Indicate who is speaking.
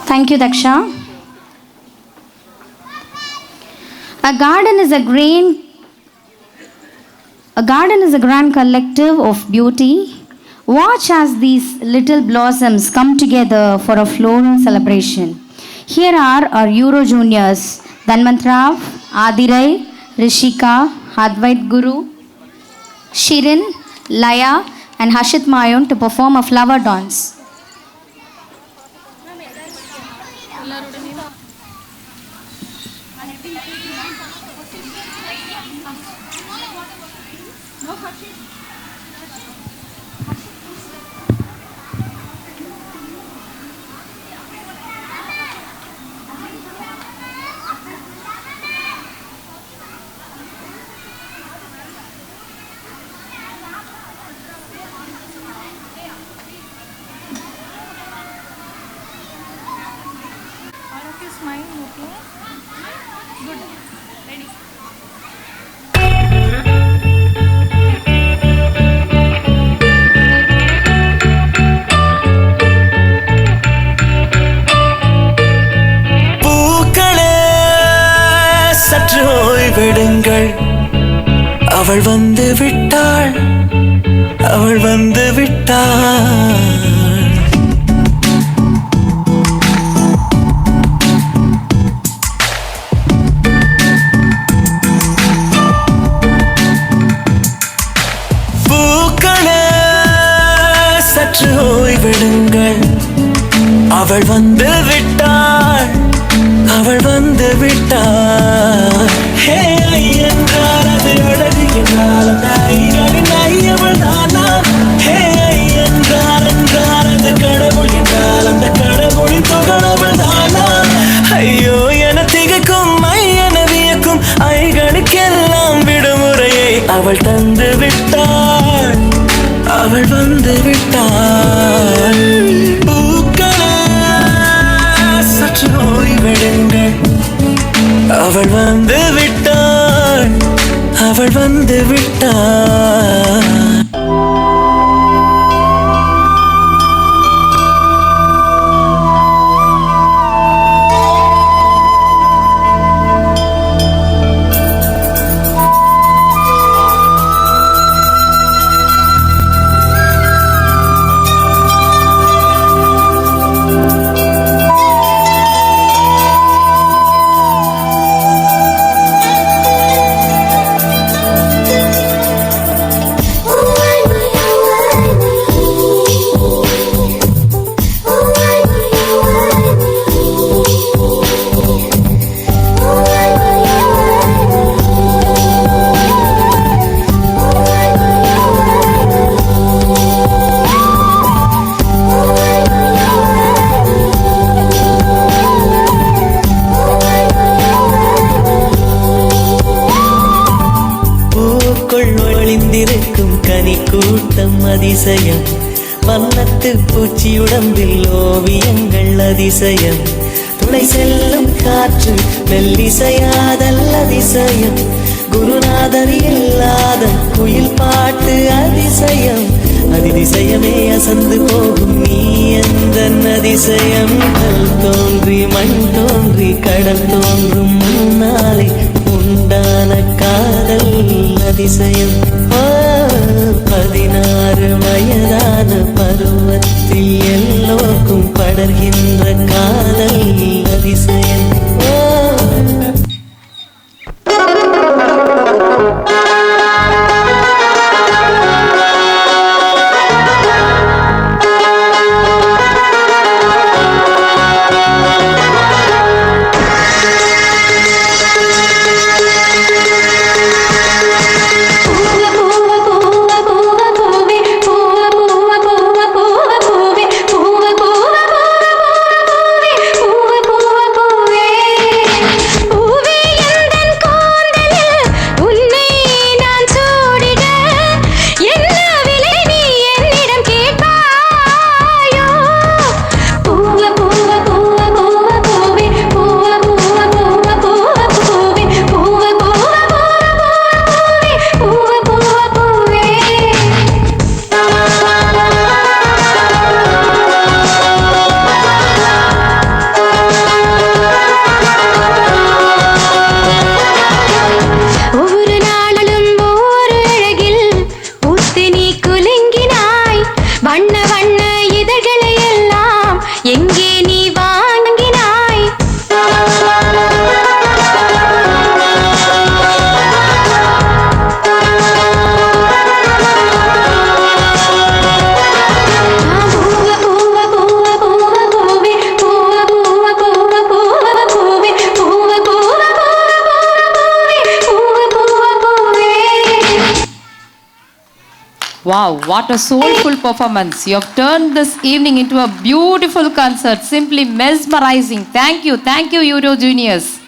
Speaker 1: Thank you, Daksha. A garden is a grand collective of beauty. Watch as these little blossoms come together for a floral celebration. Here are our Euro Juniors, Dhanmantrav, Adirai, Rishika, Advait Guru, Shirin, Laya and Hashit Mayon to perform a flower dance.
Speaker 2: Smile, okay? Good. Ready?
Speaker 3: பூக்களே சற்று ஓய்வெடுங்கள், அவள் வந்து விட்டாள், அவள் வந்து விட்டாள். சற்று ஓய்வெடுங்கள், அவள் வந்து விட்டாள், அவள் வந்து விட்டாள். ஹே என்றால் அது அழகு என்றால் அந்த ஐகளின் ஐயவள் தானா? ஹே என்றால் அது கடவுள் என்றால் அந்த கடவுளின் துகளவள் தானா? ஐயோ என திகைக்கும் ஐயன வியக்கும் ஐகளுக்கெல்லாம் விடுமுறையை அவள் தந்து விட்டாள், அவள் வந்து விட்டாள். பூக்களே சற்று ஓய்வெடுங்கள், அவள் வந்து விட்டாள், அவள் வந்து விட்டாள். கனி கூட்டம் அதிசயம், வண்ணத்து பூச்சி உடம்பில் ஓவியங்கள் அதிசயம், துணை செல்லும் காற்று மெல்லிசையாதல் அதிசயம், குருநாதர் இல்லாத குயில் பாட்டு அதிசயம், அதிசயமே அசந்து போகும் நீ எந்த அதிசயம். கல் தோன்றி மண் தோன்றி கடல் தோன்றும் முன்னாலே உண்டான காதல் அதிசயம். 16 வயதான பருவத்தில் எல்லோருக்கும் படர்கின்ற காதல் அதிசயம்.
Speaker 4: பூவே Wow, what a soulful performance. You have turned this evening into a beautiful concert. Simply mesmerizing. Thank you, Euro Juniors.